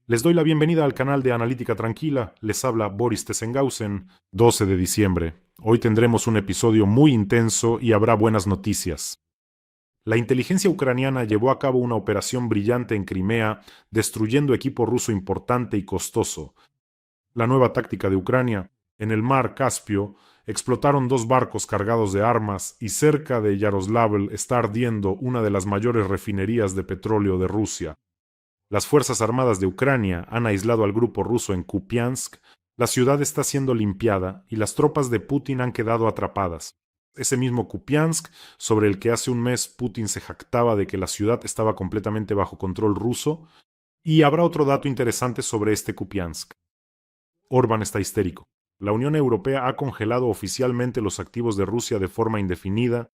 Les doy la bienvenida al canal de Analítica Tranquila. Les habla Boris Tessenhausen, 12 de diciembre. Hoy tendremos un episodio muy intenso y habrá buenas noticias. La inteligencia ucraniana llevó a cabo una operación brillante en Crimea, destruyendo equipo ruso importante y costoso. La nueva táctica de Ucrania, en el mar Caspio, explotaron dos barcos cargados de armas y cerca de Yaroslavl está ardiendo una de las mayores refinerías de petróleo de Rusia. Las Fuerzas Armadas de Ucrania han aislado al grupo ruso en Kupiansk, la ciudad está siendo limpiada y las tropas de Putin han quedado atrapadas. Ese mismo Kupiansk, sobre el que hace un mes Putin se jactaba de que la ciudad estaba completamente bajo control ruso, y habrá otro dato interesante sobre este Kupiansk. Orbán está histérico. La Unión Europea ha congelado oficialmente los activos de Rusia de forma indefinida,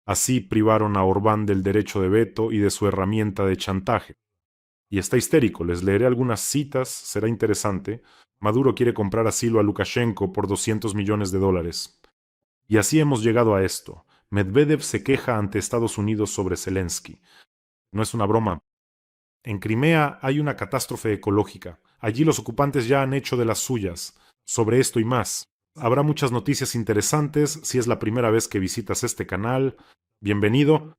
así privaron a Orbán del derecho de veto y de su herramienta de chantaje. Y está histérico, les leeré algunas citas, será interesante. Maduro quiere comprar asilo a Lukashenko por $200 millones. Y así hemos llegado a esto. Medvedev se queja ante Estados Unidos sobre Zelensky. No es una broma. En Crimea hay una catástrofe ecológica. Allí los ocupantes ya han hecho de las suyas. Sobre esto y más. Habrá muchas noticias interesantes. Si es la primera vez que visitas este canal, bienvenido.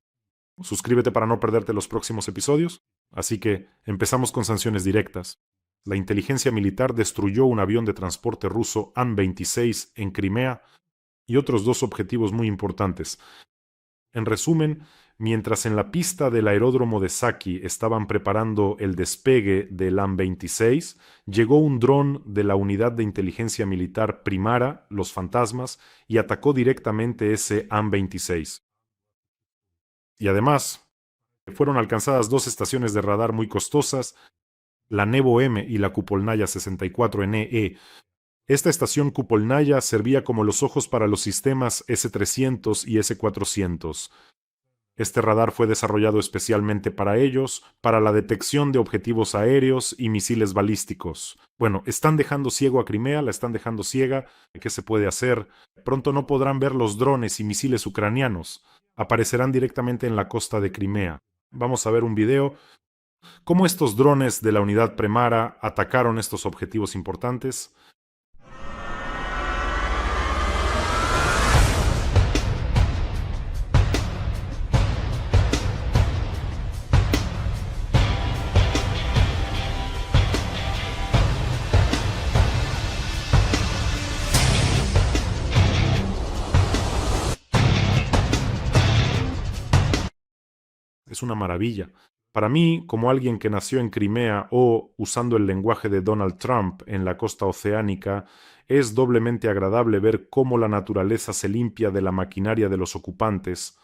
Suscríbete para no perderte los próximos episodios. Así que empezamos con sanciones directas. La inteligencia militar destruyó un avión de transporte ruso An-26 en Crimea y otros dos objetivos muy importantes. En resumen, mientras en la pista del aeródromo de Saki estaban preparando el despegue del An-26, llegó un dron de la unidad de inteligencia militar Primara, los Fantasmas, y atacó directamente ese An-26. Y además, fueron alcanzadas dos estaciones de radar muy costosas, la Nevo M y la Kupolnaya 64NE. Esta estación Kupolnaya servía como los ojos para los sistemas S-300 y S-400. Este radar fue desarrollado especialmente para ellos, para la detección de objetivos aéreos y misiles balísticos. Bueno, están dejando ciego a Crimea, la están dejando ciega. ¿Qué se puede hacer? Pronto no podrán ver los drones y misiles ucranianos. Aparecerán directamente en la costa de Crimea. Vamos a ver un video. ¿Cómo estos drones de la unidad Primara atacaron estos objetivos importantes? Es una maravilla. Para mí, como alguien que nació en Crimea o, usando el lenguaje de Donald Trump, en la costa oceánica, es doblemente agradable ver cómo la naturaleza se limpia de la maquinaria de los ocupantes.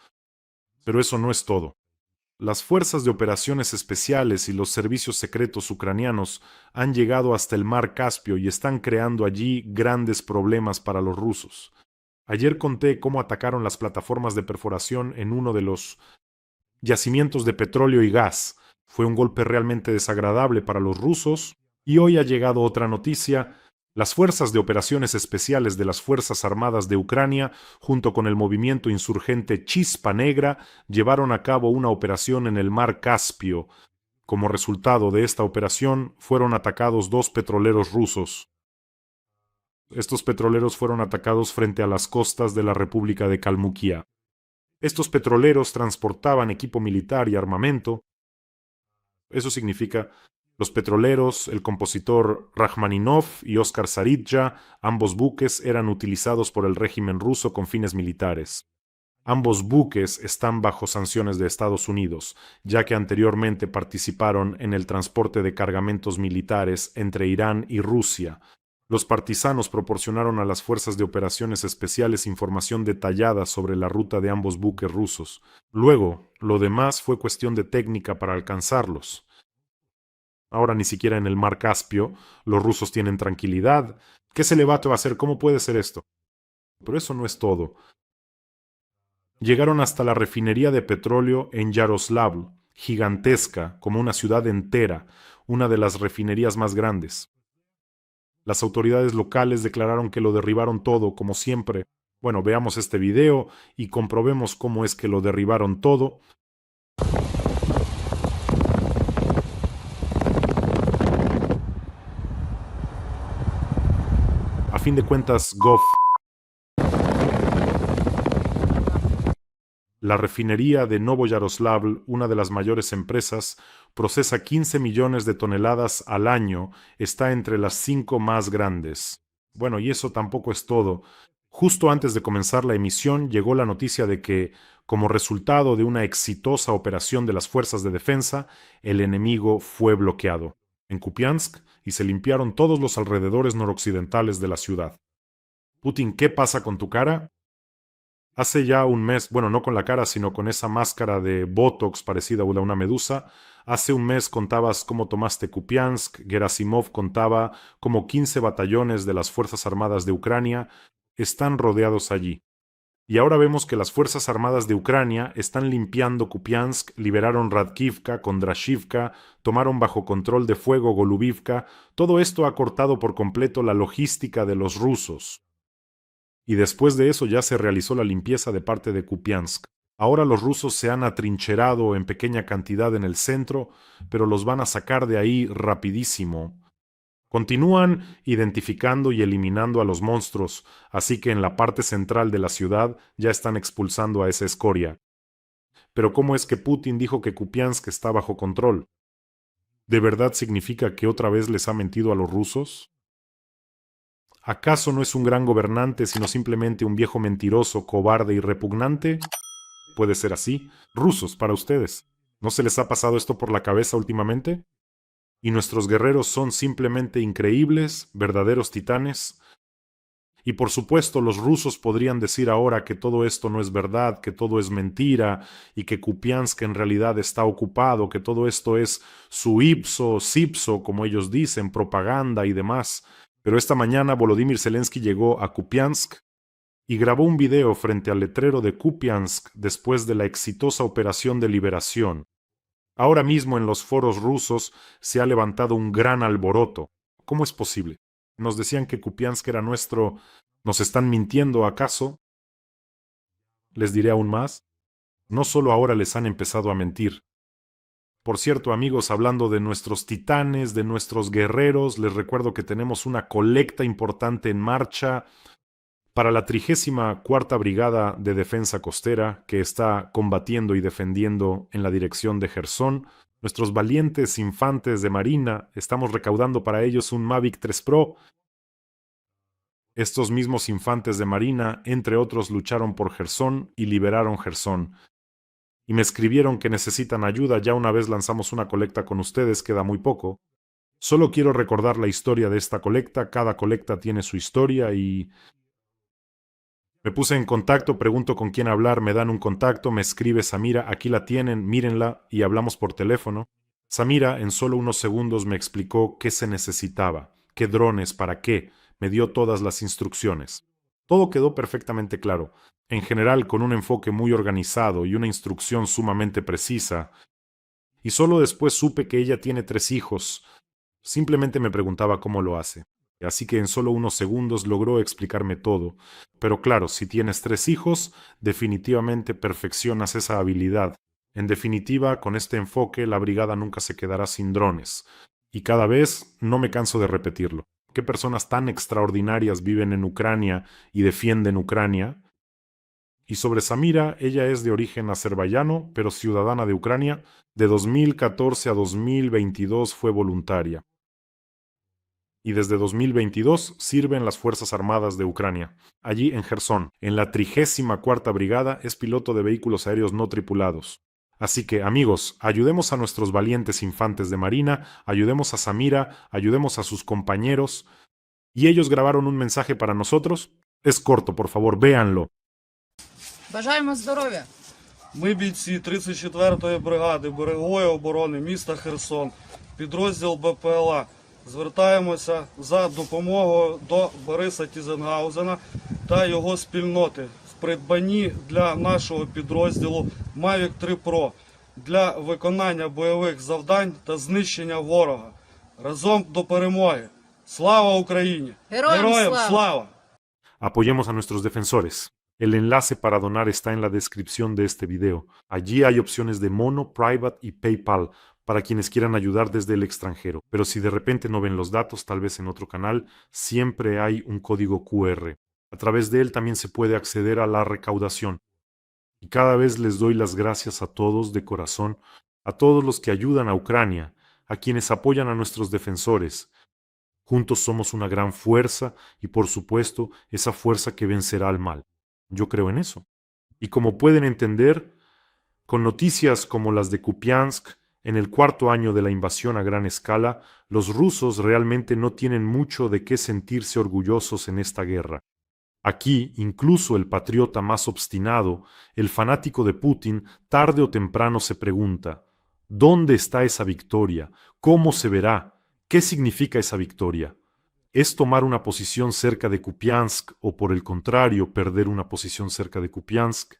Pero eso no es todo. Las fuerzas de operaciones especiales y los servicios secretos ucranianos han llegado hasta el mar Caspio y están creando allí grandes problemas para los rusos. Ayer conté cómo atacaron las plataformas de perforación en uno de los yacimientos de petróleo y gas. Fue un golpe realmente desagradable para los rusos. Y hoy ha llegado otra noticia. Las fuerzas de operaciones especiales de las Fuerzas Armadas de Ucrania, junto con el movimiento insurgente Chispa Negra, llevaron a cabo una operación en el mar Caspio. Como resultado de esta operación, fueron atacados dos petroleros rusos. Estos petroleros fueron atacados frente a las costas de la República de Kalmukia. Estos petroleros transportaban equipo militar y armamento. Eso significa los petroleros, el compositor Rachmaninov y Oscar Saridja, ambos buques eran utilizados por el régimen ruso con fines militares. Ambos buques están bajo sanciones de Estados Unidos, ya que anteriormente participaron en el transporte de cargamentos militares entre Irán y Rusia. Los partisanos proporcionaron a las fuerzas de operaciones especiales información detallada sobre la ruta de ambos buques rusos. Luego, lo demás fue cuestión de técnica para alcanzarlos. Ahora ni siquiera en el mar Caspio los rusos tienen tranquilidad. ¿Qué se le va a hacer? ¿Cómo puede ser esto? Pero eso no es todo. Llegaron hasta la refinería de petróleo en Yaroslavl, gigantesca, como una ciudad entera, una de las refinerías más grandes. Las autoridades locales declararon que lo derribaron todo, como siempre. Bueno, veamos este video y comprobemos cómo es que lo derribaron todo. fin de cuentas, Gov. La refinería de Novoyaroslavl, una de las mayores empresas, procesa 15 millones de toneladas al año, está entre las 5 más grandes. Bueno, y eso tampoco es todo. Justo antes de comenzar la emisión llegó la noticia de que, como resultado de una exitosa operación de las fuerzas de defensa, el enemigo fue bloqueado en Kupiansk y se limpiaron todos los alrededores noroccidentales de la ciudad. Putin, ¿qué pasa con tu cara? Hace ya un mes, bueno, no con la cara, sino con esa máscara de Botox parecida a una medusa, hace un mes contabas cómo tomaste Kupiansk, Gerasimov contaba cómo 15 batallones de las Fuerzas Armadas de Ucrania están rodeados allí. Y ahora vemos que las Fuerzas Armadas de Ucrania están limpiando Kupiansk, liberaron Radkivka, Kondrashivka, tomaron bajo control de fuego Golubivka. Todo esto ha cortado por completo la logística de los rusos. Y después de eso ya se realizó la limpieza de parte de Kupiansk. Ahora los rusos se han atrincherado en pequeña cantidad en el centro, pero los van a sacar de ahí rapidísimo. Continúan identificando y eliminando a los monstruos, así que en la parte central de la ciudad ya están expulsando a esa escoria. Pero ¿cómo es que Putin dijo que Kupiansk está bajo control? ¿De verdad significa que otra vez les ha mentido a los rusos? ¿Acaso no es un gran gobernante, sino simplemente un viejo mentiroso, cobarde y repugnante? Puede ser así. Rusos, para ustedes. ¿No se les ha pasado esto por la cabeza últimamente? ¿Y nuestros guerreros son simplemente increíbles, verdaderos titanes? Y por supuesto los rusos podrían decir ahora que todo esto no es verdad, que todo es mentira, y que Kupiansk en realidad está ocupado, que todo esto es su sipso, como ellos dicen, propaganda y demás. Pero esta mañana Volodymyr Zelensky llegó a Kupiansk y grabó un video frente al letrero de Kupiansk después de la exitosa operación de liberación. Ahora mismo en los foros rusos se ha levantado un gran alboroto. ¿Cómo es posible? Nos decían que Kupiansk era nuestro. ¿Nos están mintiendo acaso? Les diré aún más. No solo ahora les han empezado a mentir. Por cierto, amigos, hablando de nuestros titanes, de nuestros guerreros, les recuerdo que tenemos una colecta importante en marcha para la 34ª Brigada de Defensa Costera, que está combatiendo y defendiendo en la dirección de Jersón. Nuestros valientes infantes de Marina, estamos recaudando para ellos un Mavic 3 Pro. Estos mismos infantes de Marina, entre otros, lucharon por Jersón y liberaron Jersón. Y me escribieron que necesitan ayuda. Ya una vez lanzamos una colecta con ustedes, queda muy poco. Solo quiero recordar la historia de esta colecta. Cada colecta tiene su historia y me puse en contacto, pregunto con quién hablar, me dan un contacto, me escribe Samira, aquí la tienen, mírenla, y hablamos por teléfono. Samira en solo unos segundos me explicó qué se necesitaba, qué drones, para qué, me dio todas las instrucciones. Todo quedó perfectamente claro, en general con un enfoque muy organizado y una instrucción sumamente precisa. Y solo después supe que ella tiene 3 hijos. Simplemente me preguntaba cómo lo hace. Así que en solo unos segundos logró explicarme todo. Pero claro, si tienes 3 hijos, definitivamente perfeccionas esa habilidad. En definitiva, con este enfoque, la brigada nunca se quedará sin drones. Y cada vez no me canso de repetirlo. ¿Qué personas tan extraordinarias viven en Ucrania y defienden Ucrania? Y sobre Samira, ella es de origen azerbaiyano, pero ciudadana de Ucrania. De 2014 a 2022 fue voluntaria. Y desde 2022 sirve en las Fuerzas Armadas de Ucrania. Allí en Jersón, en la 34ª Brigada, es piloto de vehículos aéreos no tripulados. Así que, amigos, ayudemos a nuestros valientes infantes de Marina, ayudemos a Samira, ayudemos a sus compañeros. ¿Y ellos grabaron un mensaje para nosotros? Es corto, por favor, véanlo. Бажаємо здоров'я! Ми бійці 34-ї бригади берегової оборони міста Херсон, підрозділ БПЛА. Звертаємося за допомогою до Бориса Тізенгаузена та його спільноти в придбанні для нашого підрозділу Mavic 3 Pro для виконання бойових завдань та знищення ворога. Разом до перемоги! Слава Україні! Героям слава! Apoyemos a nuestros defensores. El enlace para donar está en la descripción de este video. Allí hay opciones de Mono, Private y PayPal. para quienes quieran ayudar desde el extranjero. Pero si de repente no ven los datos, tal vez en otro canal, siempre hay un código QR. A través de él también se puede acceder a la recaudación. Y cada vez les doy las gracias a todos de corazón, a todos los que ayudan a Ucrania, a quienes apoyan a nuestros defensores. Juntos somos una gran fuerza y, por supuesto, esa fuerza que vencerá al mal. Yo creo en eso. Y como pueden entender, con noticias como las de Kupiansk, en el cuarto año de la invasión a gran escala, los rusos realmente no tienen mucho de qué sentirse orgullosos en esta guerra. Aquí, incluso el patriota más obstinado, el fanático de Putin, tarde o temprano se pregunta: ¿dónde está esa victoria? ¿Cómo se verá? ¿Qué significa esa victoria? ¿Es tomar una posición cerca de Kupiansk o, por el contrario, perder una posición cerca de Kupiansk?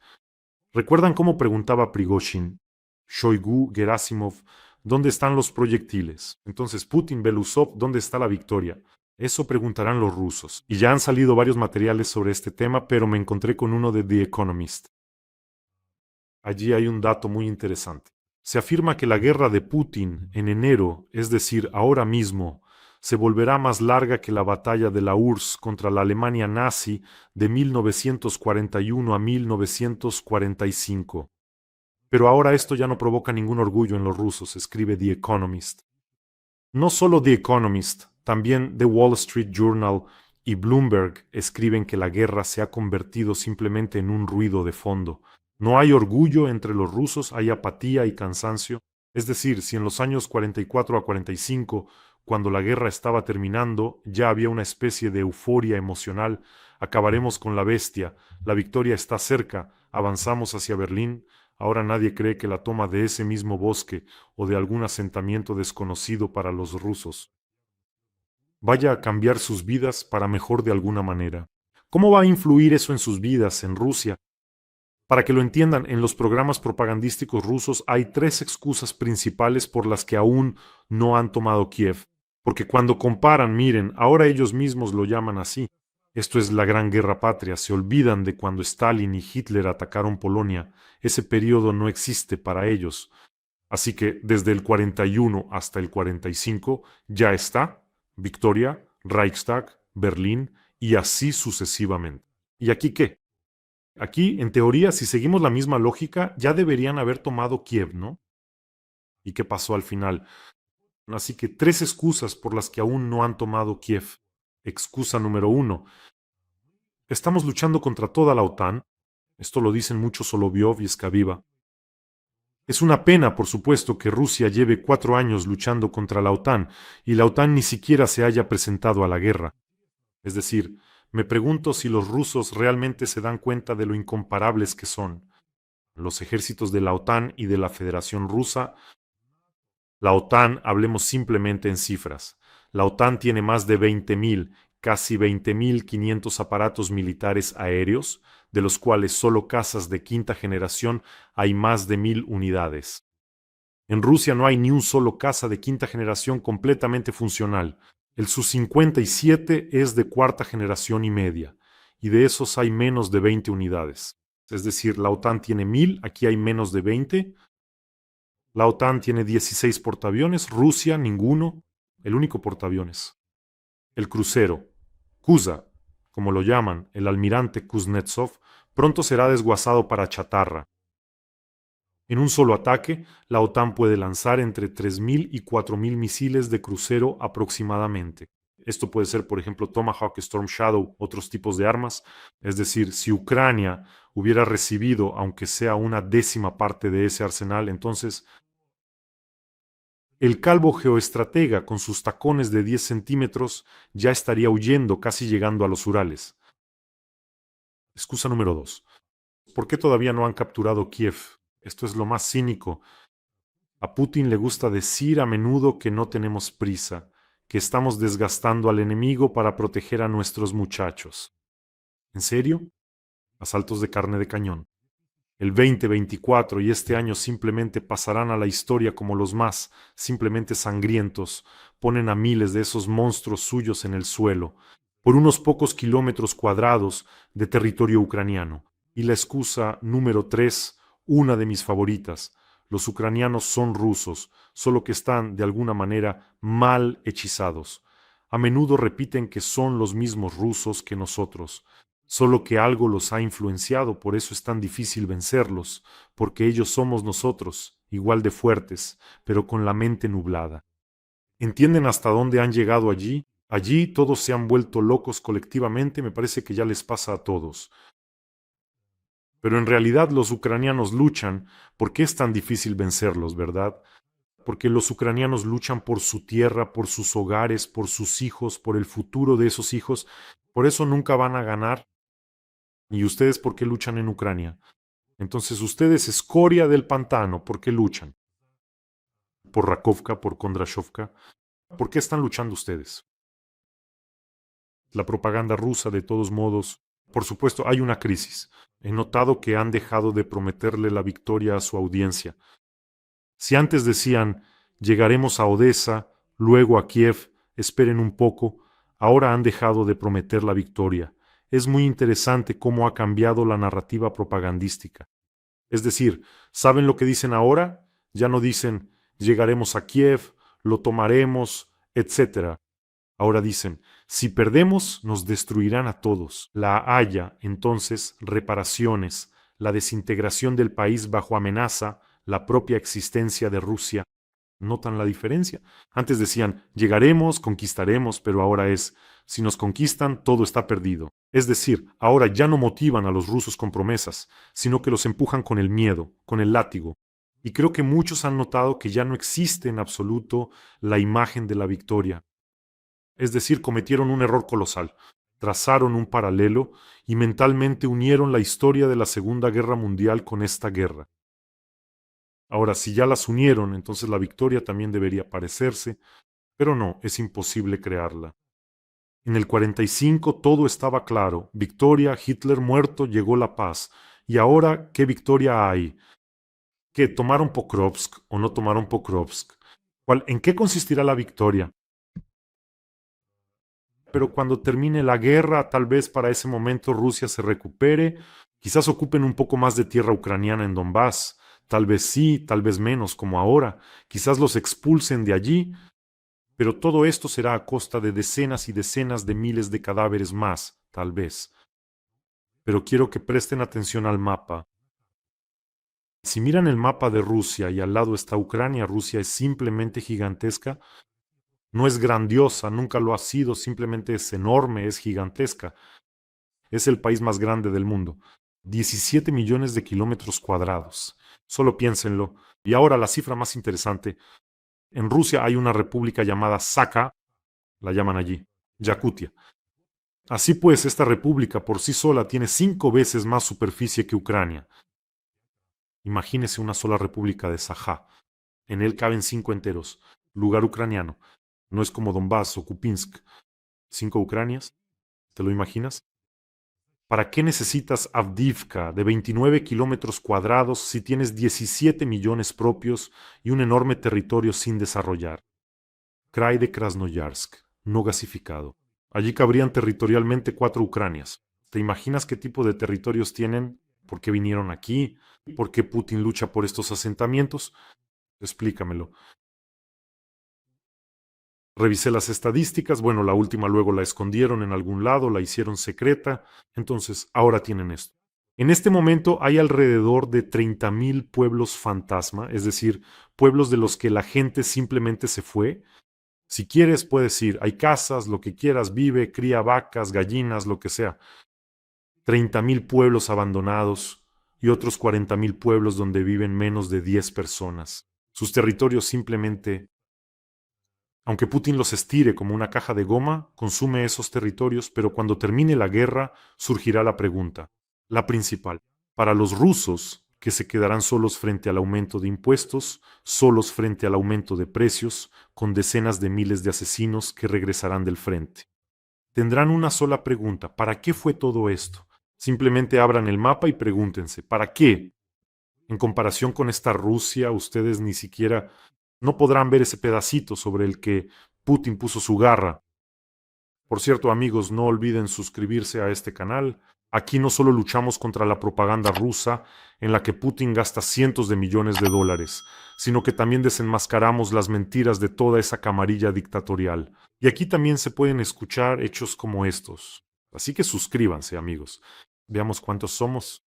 ¿Recuerdan cómo preguntaba Prigozhin, Shoigu, Gerasimov, dónde están los proyectiles? Entonces, Putin, Belousov, ¿dónde está la victoria? Eso preguntarán los rusos. Y ya han salido varios materiales sobre este tema, pero me encontré con uno de The Economist. Allí hay un dato muy interesante. Se afirma que la guerra de Putin en enero, es decir, ahora mismo, se volverá más larga que la batalla de la URSS contra la Alemania nazi de 1941 a 1945. Pero ahora esto ya no provoca ningún orgullo en los rusos, escribe The Economist. No solo The Economist, también The Wall Street Journal y Bloomberg escriben que la guerra se ha convertido simplemente en un ruido de fondo. No hay orgullo entre los rusos, hay apatía y cansancio. Es decir, si en los años 44 a 45, cuando la guerra estaba terminando, ya había una especie de euforia emocional, acabaremos con la bestia, la victoria está cerca, avanzamos hacia Berlín, ahora nadie cree que la toma de ese mismo bosque o de algún asentamiento desconocido para los rusos vaya a cambiar sus vidas para mejor de alguna manera. ¿Cómo va a influir eso en sus vidas en Rusia? Para que lo entiendan, en los programas propagandísticos rusos hay tres excusas principales por las que aún no han tomado Kiev. Porque cuando comparan, miren, ahora ellos mismos lo llaman así. Esto es la Gran Guerra Patria. Se olvidan de cuando Stalin y Hitler atacaron Polonia. Ese periodo no existe para ellos. Así que desde el 41 hasta el 45 ya está Victoria, Reichstag, Berlín y así sucesivamente. ¿Y aquí qué? Aquí, en teoría, si seguimos la misma lógica, ya deberían haber tomado Kiev, ¿no? ¿Y qué pasó al final? Así que tres excusas por las que aún no han tomado Kiev. Excusa número 1. Estamos luchando contra toda la OTAN. Esto lo dicen mucho Solovyov y Skaviva. Es una pena, por supuesto, que Rusia lleve 4 años luchando contra la OTAN y la OTAN ni siquiera se haya presentado a la guerra. Es decir, me pregunto si los rusos realmente se dan cuenta de lo incomparables que son. Los ejércitos de la OTAN y de la Federación Rusa. La OTAN, hablemos simplemente en cifras. La OTAN tiene más de 20.000, casi 20.500 aparatos militares aéreos, de los cuales solo cazas de quinta generación hay más de 1.000 unidades. En Rusia no hay ni un solo caza de quinta generación completamente funcional. El Su-57 es de cuarta generación y media, y de esos hay menos de 20 unidades. Es decir, la OTAN tiene 1.000, aquí hay menos de 20. La OTAN tiene 16 portaaviones, Rusia ninguno, el único portaaviones. El crucero, Kuza, como lo llaman, el almirante Kuznetsov, pronto será desguazado para chatarra. En un solo ataque, la OTAN puede lanzar entre 3.000 y 4.000 misiles de crucero aproximadamente. Esto puede ser, por ejemplo, Tomahawk, Storm Shadow, otros tipos de armas. Es decir, si Ucrania hubiera recibido, aunque sea una décima parte de ese arsenal, entonces el calvo geoestratega con sus tacones de 10 centímetros ya estaría huyendo, casi llegando a los Urales. Excusa número 2. ¿Por qué todavía no han capturado Kiev? Esto es lo más cínico. A Putin le gusta decir a menudo que no tenemos prisa, que estamos desgastando al enemigo para proteger a nuestros muchachos. ¿En serio? Asaltos de carne de cañón. El 2024 y este año simplemente pasarán a la historia como los más, simplemente sangrientos, ponen a miles de esos monstruos suyos en el suelo, por unos pocos kilómetros cuadrados de territorio ucraniano. Y la excusa número 3, una de mis favoritas, Los ucranianos son rusos, solo que están, de alguna manera, mal hechizados. A menudo repiten que son los mismos rusos que nosotros, solo que algo los ha influenciado, por eso es tan difícil vencerlos, porque ellos somos nosotros, igual de fuertes, pero con la mente nublada. ¿Entienden hasta dónde han llegado allí? Allí todos se han vuelto locos colectivamente, me parece que ya les pasa a todos. Pero en realidad los ucranianos luchan. ¿Por qué es tan difícil vencerlos, verdad? Porque los ucranianos luchan por su tierra, por sus hogares, por sus hijos, por el futuro de esos hijos. Por eso nunca van a ganar. ¿Y ustedes por qué luchan en Ucrania? Entonces ustedes, escoria del pantano, ¿por qué luchan? ¿Por Rakovka, por Kondrashovka? ¿Por qué están luchando ustedes? La propaganda rusa, de todos modos, por supuesto, hay una crisis. He notado que han dejado de prometerle la victoria a su audiencia. Si antes decían, llegaremos a Odessa, luego a Kiev, esperen un poco, ahora han dejado de prometer la victoria. Es muy interesante cómo ha cambiado la narrativa propagandística. Es decir, ¿saben lo que dicen ahora? Ya no dicen, llegaremos a Kiev, lo tomaremos, etc. Ahora dicen, si perdemos, nos destruirán a todos. La haya, entonces, reparaciones, la desintegración del país bajo amenaza, la propia existencia de Rusia. ¿Notan la diferencia? Antes decían, llegaremos, conquistaremos, pero ahora es, si nos conquistan, todo está perdido. Es decir, ahora ya no motivan a los rusos con promesas, sino que los empujan con el miedo, con el látigo. Y creo que muchos han notado que ya no existe en absoluto la imagen de la victoria. Es decir, cometieron un error colosal. Trazaron un paralelo y mentalmente unieron la historia de la Segunda Guerra Mundial con esta guerra. Ahora, si ya las unieron, entonces la victoria también debería parecerse, pero no, es imposible crearla. En el 45 todo estaba claro. Victoria, Hitler muerto, llegó la paz. ¿Y ahora qué victoria hay? ¿Qué, tomaron Pokrovsk o no tomaron Pokrovsk? ¿En qué consistirá la victoria? Pero cuando termine la guerra, tal vez para ese momento Rusia se recupere, quizás ocupen un poco más de tierra ucraniana en Donbass, tal vez sí, tal vez menos como ahora, quizás los expulsen de allí, pero todo esto será a costa de decenas y decenas de miles de cadáveres más, tal vez. Pero quiero que presten atención al mapa. Si miran el mapa de Rusia y al lado está Ucrania, Rusia es simplemente gigantesca. No es grandiosa, nunca lo ha sido, simplemente es enorme, es gigantesca. Es el país más grande del mundo. 17 millones de kilómetros cuadrados. Solo piénsenlo. Y ahora la cifra más interesante. En Rusia hay una república llamada Sakha, la llaman allí, Yakutia. Así pues, esta república por sí sola tiene 5 veces más superficie que Ucrania. Imagínese una sola república de Sajá. En él caben 5 enteros. Lugar ucraniano. No es como Donbass o Kupinsk. 5 Ucranias. ¿Te lo imaginas? ¿Para qué necesitas Avdiivka de 29 kilómetros cuadrados si tienes 17 millones propios y un enorme territorio sin desarrollar? Krai de Krasnoyarsk, no gasificado. Allí cabrían territorialmente 4 Ucranias. ¿Te imaginas qué tipo de territorios tienen? ¿Por qué vinieron aquí? ¿Por qué Putin lucha por estos asentamientos? Explícamelo. Revisé las estadísticas, bueno, la última luego la escondieron en algún lado, la hicieron secreta, entonces ahora tienen esto. En este momento hay alrededor de 30,000 pueblos fantasma, es decir, pueblos de los que la gente simplemente se fue. Si quieres puedes ir, hay casas, lo que quieras, vive, cría vacas, gallinas, lo que sea. 30,000 pueblos abandonados y otros 40,000 pueblos donde viven menos de 10 personas. Sus territorios simplemente, aunque Putin los estire como una caja de goma, consume esos territorios, pero cuando termine la guerra surgirá la pregunta, la principal. Para los rusos, que se quedarán solos frente al aumento de impuestos, solos frente al aumento de precios, con decenas de miles de asesinos que regresarán del frente. Tendrán una sola pregunta, ¿para qué fue todo esto? Simplemente abran el mapa y pregúntense, ¿para qué? En comparación con esta Rusia, ustedes ni siquiera no podrán ver ese pedacito sobre el que Putin puso su garra. Por cierto, amigos, no olviden suscribirse a este canal, Aquí no solo luchamos contra la propaganda rusa, en la que Putin gasta cientos de millones de dólares, sino que también desenmascaramos las mentiras de toda esa camarilla dictatorial. Y aquí también se pueden escuchar hechos como estos. Así que suscríbanse, amigos. Veamos cuántos somos.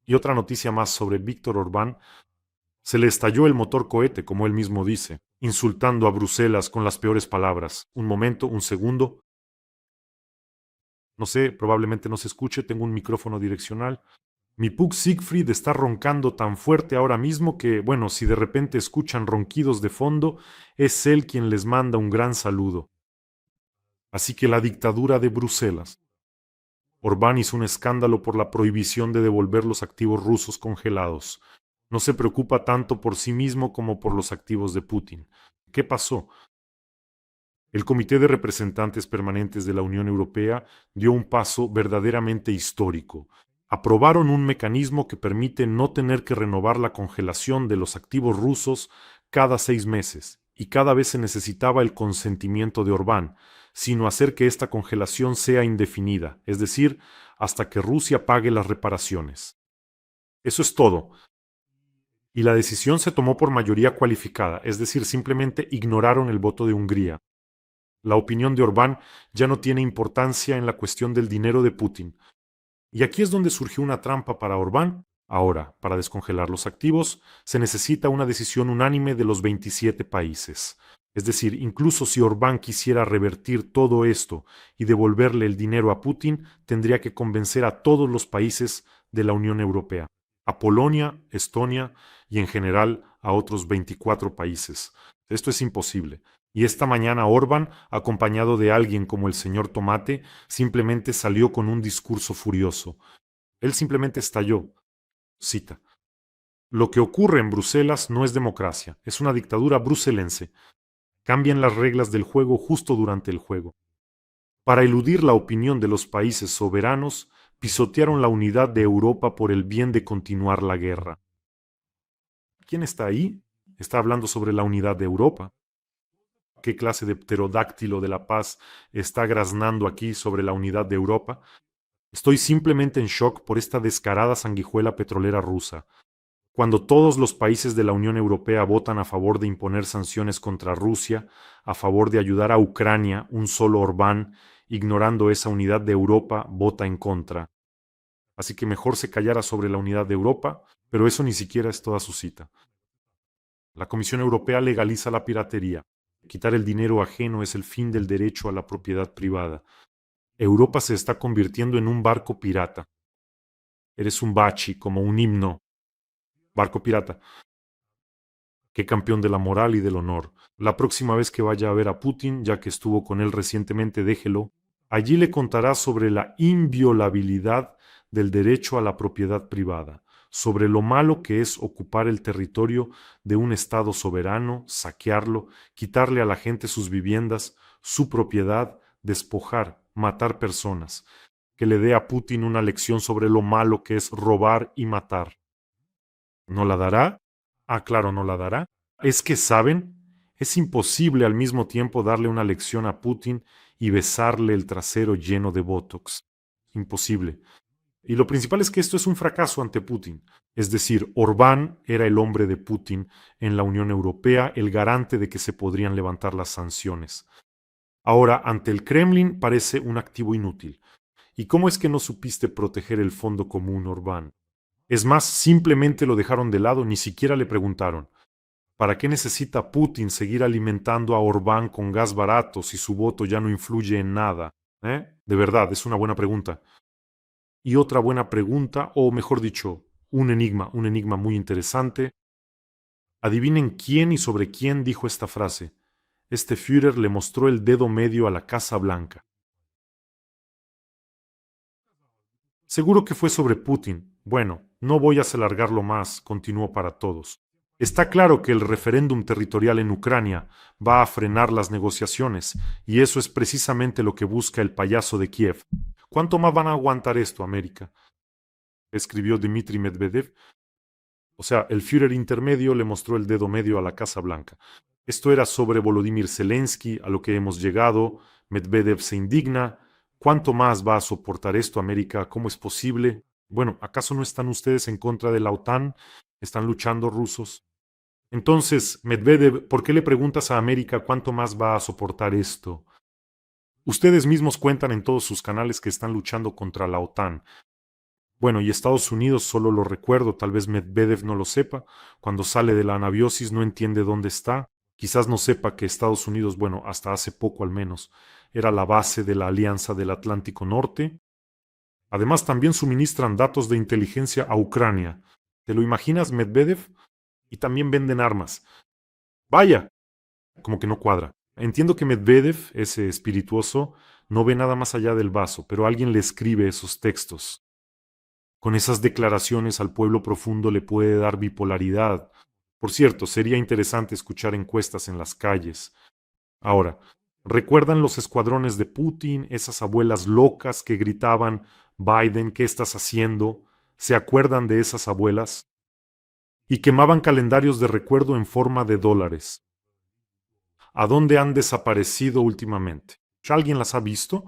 Y otra noticia más sobre Víctor Orbán. Se le estalló el motor cohete, como él mismo dice, insultando a Bruselas con las peores palabras. Un momento, un segundo. No sé, probablemente no se escuche, tengo un micrófono direccional. Mi Pug Siegfried está roncando tan fuerte ahora mismo que, bueno, si de repente escuchan ronquidos de fondo, es él quien les manda un gran saludo. Así que la dictadura de Bruselas. Orbán hizo un escándalo por la prohibición de devolver los activos rusos congelados. No se preocupa tanto por sí mismo como por los activos de Putin. ¿Qué pasó? El Comité de Representantes Permanentes de la Unión Europea dio un paso verdaderamente histórico. Aprobaron un mecanismo que permite no tener que renovar la congelación de los activos rusos cada 6 meses, y cada vez se necesitaba el consentimiento de Orbán, sino hacer que esta congelación sea indefinida, es decir, hasta que Rusia pague las reparaciones. Eso es todo. Y la decisión se tomó por mayoría cualificada, es decir, simplemente ignoraron el voto de Hungría. La opinión de Orbán ya no tiene importancia en la cuestión del dinero de Putin. Y aquí es donde surgió una trampa para Orbán. Ahora, para descongelar los activos, se necesita una decisión unánime de los 27 países. Es decir, incluso si Orbán quisiera revertir todo esto y devolverle el dinero a Putin, tendría que convencer a todos los países de la Unión Europea, a Polonia, Estonia y en general a otros 24 países. Esto es imposible. Y esta mañana Orbán, acompañado de alguien como el señor Tomate, simplemente salió con un discurso furioso. Él simplemente estalló. Cita. Lo que ocurre en Bruselas no es democracia, es una dictadura bruselense. Cambian las reglas del juego justo durante el juego. Para eludir la opinión de los países soberanos, pisotearon la unidad de Europa por el bien de continuar la guerra. ¿Quién está ahí? Está hablando sobre la unidad de Europa. ¿Qué clase de pterodáctilo de la paz está graznando aquí sobre la unidad de Europa? Estoy simplemente en shock por esta descarada sanguijuela petrolera rusa. Cuando todos los países de la Unión Europea votan a favor de imponer sanciones contra Rusia, a favor de ayudar a Ucrania, un solo Orbán, ignorando esa unidad de Europa, vota en contra. Así que mejor se callara sobre la unidad de Europa, pero eso ni siquiera es toda su cita. La Comisión Europea legaliza la piratería. Quitar el dinero ajeno es el fin del derecho a la propiedad privada. Europa se está convirtiendo en un barco pirata. Eres un bachi, como un himno. Barco pirata. Qué campeón de la moral y del honor. La próxima vez que vaya a ver a Putin, ya que estuvo con él recientemente, déjelo. Allí le contará sobre la inviolabilidad del derecho a la propiedad privada, sobre lo malo que es ocupar el territorio de un Estado soberano, saquearlo, quitarle a la gente sus viviendas, su propiedad, despojar, matar personas. Que le dé a Putin una lección sobre lo malo que es robar y matar. ¿No la dará? Ah, claro, no la dará. Es que, ¿saben? Es imposible al mismo tiempo darle una lección a Putin y besarle el trasero lleno de Botox. Imposible. Y lo principal es que esto es un fracaso ante Putin. Es decir, Orbán era el hombre de Putin en la Unión Europea, el garante de que se podrían levantar las sanciones. Ahora, ante el Kremlin parece un activo inútil. ¿Y cómo es que no supiste proteger el fondo común, Orbán? Es más, simplemente lo dejaron de lado, ni siquiera le preguntaron. ¿Para qué necesita Putin seguir alimentando a Orbán con gas barato si su voto ya no influye en nada? De verdad, es una buena pregunta. Y otra buena pregunta, o mejor dicho, un enigma muy interesante. Adivinen quién y sobre quién dijo esta frase. Este Führer le mostró el dedo medio a la Casa Blanca. Seguro que fue sobre Putin. Bueno, no voy a alargarlo más, continuó para todos. Está claro que el referéndum territorial en Ucrania va a frenar las negociaciones, y eso es precisamente lo que busca el payaso de Kiev. ¿Cuánto más van a aguantar esto, América? Escribió Dmitry Medvedev. O sea, el Führer intermedio le mostró el dedo medio a la Casa Blanca. Esto era sobre Volodymyr Zelensky, a lo que hemos llegado. Medvedev se indigna. ¿Cuánto más va a soportar esto América? ¿Cómo es posible? Bueno, ¿acaso no están ustedes en contra de la OTAN? ¿Están luchando rusos? Entonces, Medvedev, ¿por qué le preguntas a América cuánto más va a soportar esto? Ustedes mismos cuentan en todos sus canales que están luchando contra la OTAN. Bueno, y Estados Unidos solo lo recuerdo, tal vez Medvedev no lo sepa. Cuando sale de la anabiosis no entiende dónde está. Quizás no sepa que Estados Unidos, bueno, hasta hace poco al menos, era la base de la Alianza del Atlántico Norte. Además, también suministran datos de inteligencia a Ucrania. ¿Te lo imaginas, Medvedev? Y también venden armas. Vaya, como que no cuadra. Entiendo que Medvedev, ese espirituoso, no ve nada más allá del vaso, pero alguien le escribe esos textos. Con esas declaraciones al pueblo profundo le puede dar bipolaridad. Por cierto, sería interesante escuchar encuestas en las calles. Ahora, ¿recuerdan los escuadrones de Putin, esas abuelas locas que gritaban, Biden, ¿qué estás haciendo? ¿Se acuerdan de esas abuelas? Y quemaban calendarios de recuerdo en forma de dólares. ¿A dónde han desaparecido últimamente? ¿Alguien las ha visto?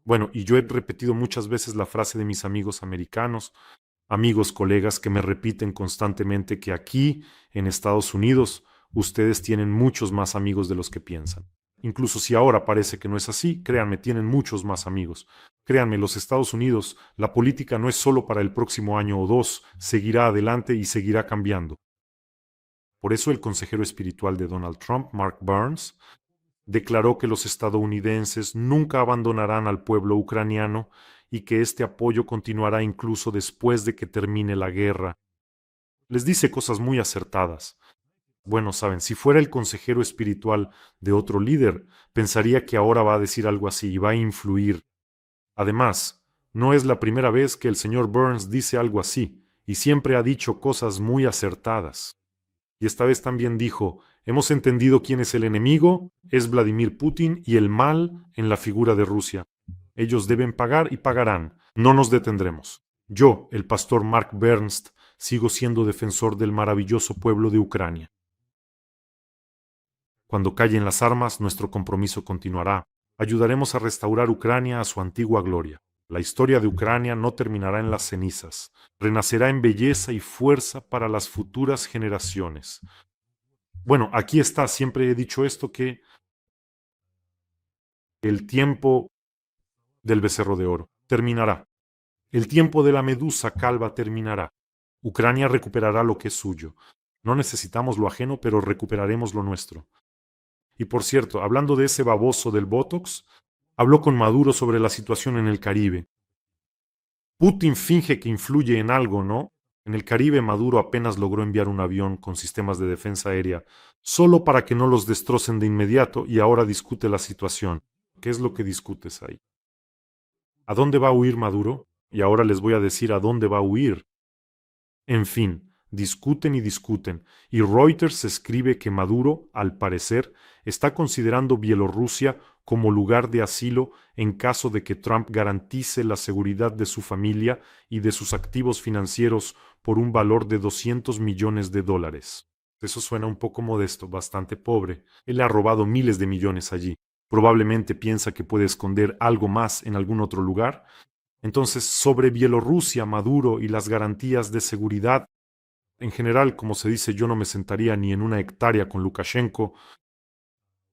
Bueno, y yo he repetido muchas veces la frase de mis amigos americanos, amigos, colegas, que me repiten constantemente que aquí, en Estados Unidos, ustedes tienen muchos más amigos de los que piensan. Incluso si ahora parece que no es así, créanme, tienen muchos más amigos. Créanme, los Estados Unidos, la política no es solo para el próximo año o dos, seguirá adelante y seguirá cambiando. Por eso el consejero espiritual de Donald Trump, Mark Burns, declaró que los estadounidenses nunca abandonarán al pueblo ucraniano y que este apoyo continuará incluso después de que termine la guerra. Les dice cosas muy acertadas. Bueno, saben, si fuera el consejero espiritual de otro líder, pensaría que ahora va a decir algo así y va a influir. Además, no es la primera vez que el señor Burns dice algo así, y siempre ha dicho cosas muy acertadas. Y esta vez también dijo, hemos entendido quién es el enemigo, es Vladimir Putin y el mal en la figura de Rusia. Ellos deben pagar y pagarán. No nos detendremos. Yo, el pastor Mark Bernst, sigo siendo defensor del maravilloso pueblo de Ucrania. Cuando callen las armas, nuestro compromiso continuará. Ayudaremos a restaurar Ucrania a su antigua gloria. La historia de Ucrania no terminará en las cenizas. Renacerá en belleza y fuerza para las futuras generaciones. Bueno, aquí está, siempre he dicho esto, que el tiempo del becerro de oro terminará. El tiempo de la medusa calva terminará. Ucrania recuperará lo que es suyo. No necesitamos lo ajeno, pero recuperaremos lo nuestro. Y por cierto, hablando de ese baboso del Botox, habló con Maduro sobre la situación en el Caribe. Putin finge que influye en algo, ¿no? En el Caribe, Maduro apenas logró enviar un avión con sistemas de defensa aérea, solo para que no los destrocen de inmediato, y ahora discute la situación. ¿Qué es lo que discutes ahí? ¿A dónde va a huir Maduro? Y ahora les voy a decir a dónde va a huir. En fin, discuten y discuten, y Reuters escribe que Maduro, al parecer, está considerando Bielorrusia como lugar de asilo en caso de que Trump garantice la seguridad de su familia y de sus activos financieros por un valor de $200 millones. Eso suena un poco modesto, bastante pobre. Él ha robado miles de millones allí. Probablemente piensa que puede esconder algo más en algún otro lugar. Entonces, sobre Bielorrusia, Maduro y las garantías de seguridad, en general, como se dice, yo no me sentaría ni en una hectárea con Lukashenko.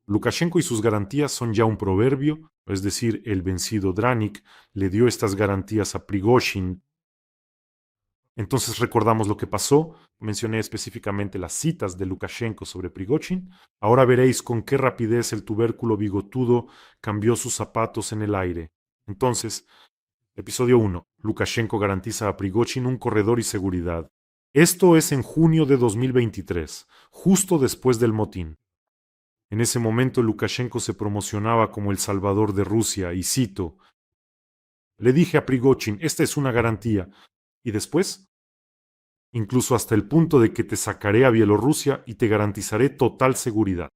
Lukashenko y sus garantías son ya un proverbio, es decir, el vencido Dranik le dio estas garantías a Prigozhin. Entonces recordamos lo que pasó, mencioné específicamente las citas de Lukashenko sobre Prigozhin. Ahora veréis con qué rapidez el tubérculo bigotudo cambió sus zapatos en el aire. Entonces, episodio 1. Lukashenko garantiza a Prigozhin un corredor y seguridad. Esto es en junio de 2023, justo después del motín. En ese momento Lukashenko se promocionaba como el salvador de Rusia y cito, le dije a Prigozhin, esta es una garantía. Y después, incluso hasta el punto de que te sacaré a Bielorrusia y te garantizaré total seguridad.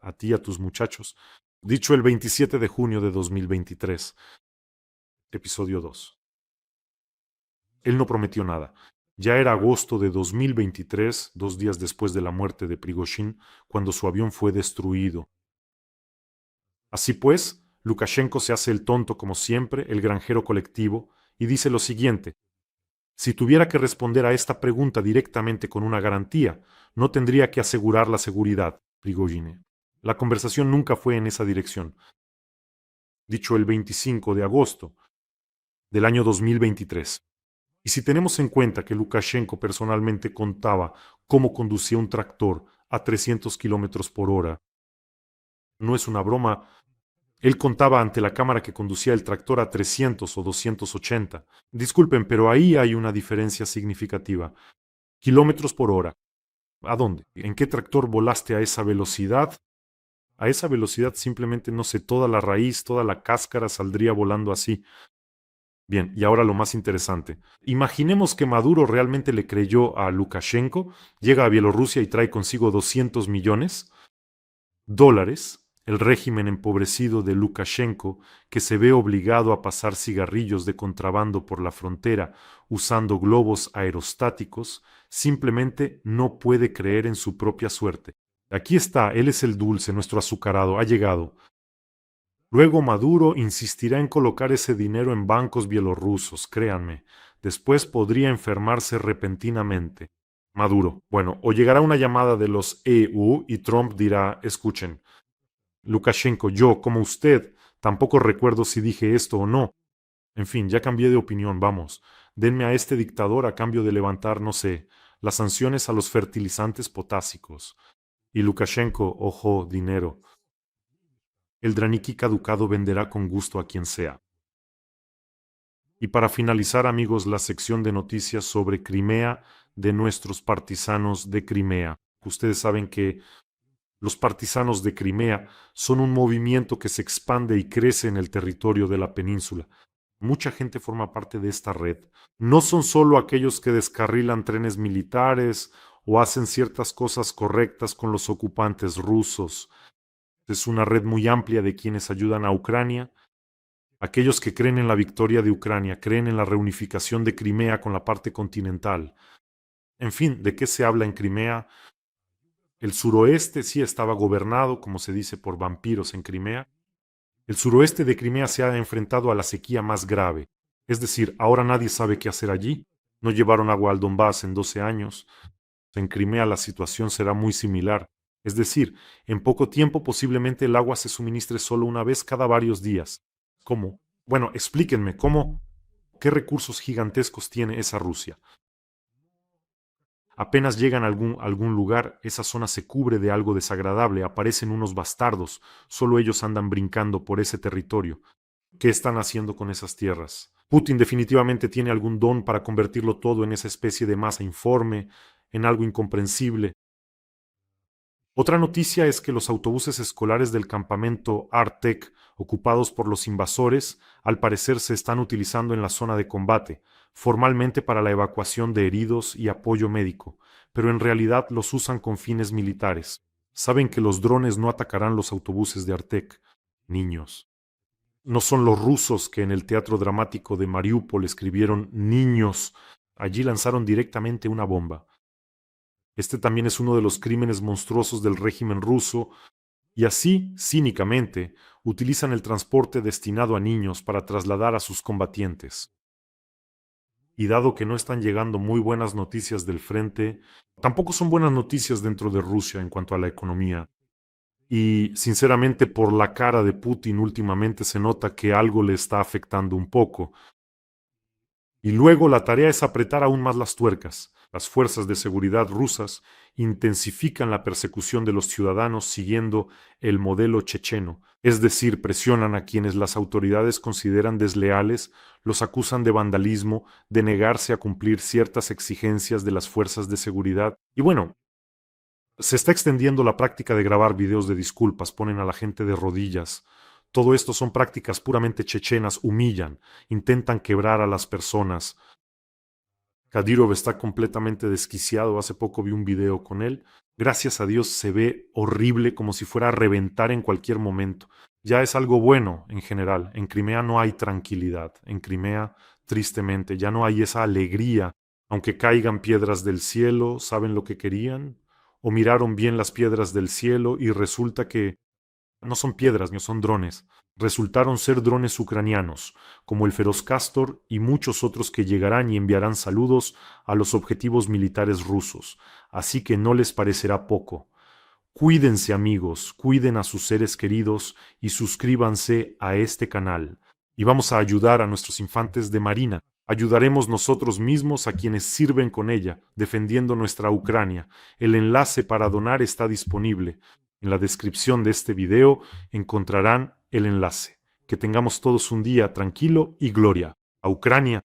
A ti y a tus muchachos. Dicho el 27 de junio de 2023. Episodio 2. Él no prometió nada. Ya era agosto de 2023, 2 días después de la muerte de Prigozhin, cuando su avión fue destruido. Así pues, Lukashenko se hace el tonto como siempre, el granjero colectivo, y dice lo siguiente: si tuviera que responder a esta pregunta directamente con una garantía, no tendría que asegurar la seguridad, Prigozhin. La conversación nunca fue en esa dirección. Dicho el 25 de agosto del año 2023. Y si tenemos en cuenta que Lukashenko personalmente contaba cómo conducía un tractor a 300 kilómetros por hora, no es una broma. Él contaba ante la cámara que conducía el tractor a 300 o 280. Disculpen, pero ahí hay una diferencia significativa. Kilómetros por hora. ¿A dónde? ¿En qué tractor volaste a esa velocidad? A esa velocidad simplemente, no sé, toda la raíz, toda la cáscara saldría volando así. Bien, y ahora lo más interesante. Imaginemos que Maduro realmente le creyó a Lukashenko, llega a Bielorrusia y trae consigo 200 millones dólares. El régimen empobrecido de Lukashenko, que se ve obligado a pasar cigarrillos de contrabando por la frontera usando globos aerostáticos, simplemente no puede creer en su propia suerte. Aquí está, él es el dulce, nuestro azucarado, ha llegado. Luego Maduro insistirá en colocar ese dinero en bancos bielorrusos, créanme. Después podría enfermarse repentinamente. Maduro. Bueno, o llegará una llamada de los EU y Trump dirá: escuchen, Lukashenko, yo, como usted, tampoco recuerdo si dije esto o no. En fin, ya cambié de opinión, vamos. Denme a este dictador a cambio de levantar, no sé, las sanciones a los fertilizantes potásicos. Y Lukashenko, ojo, dinero. El Draniki caducado venderá con gusto a quien sea. Y para finalizar, amigos, la sección de noticias sobre Crimea de nuestros partisanos de Crimea. Ustedes saben que los partisanos de Crimea son un movimiento que se expande y crece en el territorio de la península. Mucha gente forma parte de esta red. No son solo aquellos que descarrilan trenes militares o hacen ciertas cosas correctas con los ocupantes rusos. Es una red muy amplia de quienes ayudan a Ucrania, aquellos que creen en la victoria de Ucrania, creen en la reunificación de Crimea con la parte continental. En fin, ¿de qué se habla en Crimea? El suroeste sí estaba gobernado, como se dice, por vampiros en Crimea. El suroeste de Crimea se ha enfrentado a la sequía más grave. Es decir, ahora nadie sabe qué hacer allí. No llevaron agua al Donbass en 12 años. En Crimea la situación será muy similar. Es decir, en poco tiempo posiblemente el agua se suministre solo una vez cada varios días. ¿Cómo? Bueno, explíquenme, ¿cómo? ¿Qué recursos gigantescos tiene esa Rusia? Apenas llegan a algún lugar, esa zona se cubre de algo desagradable, aparecen unos bastardos, solo ellos andan brincando por ese territorio. ¿Qué están haciendo con esas tierras? Putin definitivamente tiene algún don para convertirlo todo en esa especie de masa informe, en algo incomprensible. Otra noticia es que los autobuses escolares del campamento Artek, ocupados por los invasores, al parecer se están utilizando en la zona de combate, formalmente para la evacuación de heridos y apoyo médico, pero en realidad los usan con fines militares. Saben que los drones no atacarán los autobuses de Artek. Niños. No son los rusos que en el teatro dramático de Mariupol escribieron niños. Allí lanzaron directamente una bomba. Este también es uno de los crímenes monstruosos del régimen ruso, y así, cínicamente, utilizan el transporte destinado a niños para trasladar a sus combatientes. Y dado que no están llegando muy buenas noticias del frente, tampoco son buenas noticias dentro de Rusia en cuanto a la economía. Y sinceramente por la cara de Putin últimamente se nota que algo le está afectando un poco. Y luego la tarea es apretar aún más las tuercas. Las fuerzas de seguridad rusas intensifican la persecución de los ciudadanos siguiendo el modelo checheno, es decir, presionan a quienes las autoridades consideran desleales, los acusan de vandalismo, de negarse a cumplir ciertas exigencias de las fuerzas de seguridad. Y bueno, se está extendiendo la práctica de grabar videos de disculpas, ponen a la gente de rodillas. Todo esto son prácticas puramente chechenas, humillan, intentan quebrar a las personas. Kadyrov está completamente desquiciado, hace poco vi un video con él. Gracias a Dios se ve horrible, como si fuera a reventar en cualquier momento. Ya es algo bueno en general. En Crimea no hay tranquilidad. En Crimea, tristemente, ya no hay esa alegría. Aunque caigan piedras del cielo, ¿saben lo que querían? O miraron bien las piedras del cielo y resulta que No son piedras, no son drones. Resultaron ser drones ucranianos, como el Feroz Castor y muchos otros que llegarán y enviarán saludos a los objetivos militares rusos, así que no les parecerá poco. Cuídense amigos, cuiden a sus seres queridos y suscríbanse a este canal. Y vamos a ayudar a nuestros infantes de marina. Ayudaremos nosotros mismos a quienes sirven con ella, defendiendo nuestra Ucrania. El enlace para donar está disponible. En la descripción de este video encontrarán el enlace. Que tengamos todos un día tranquilo y gloria. A Ucrania.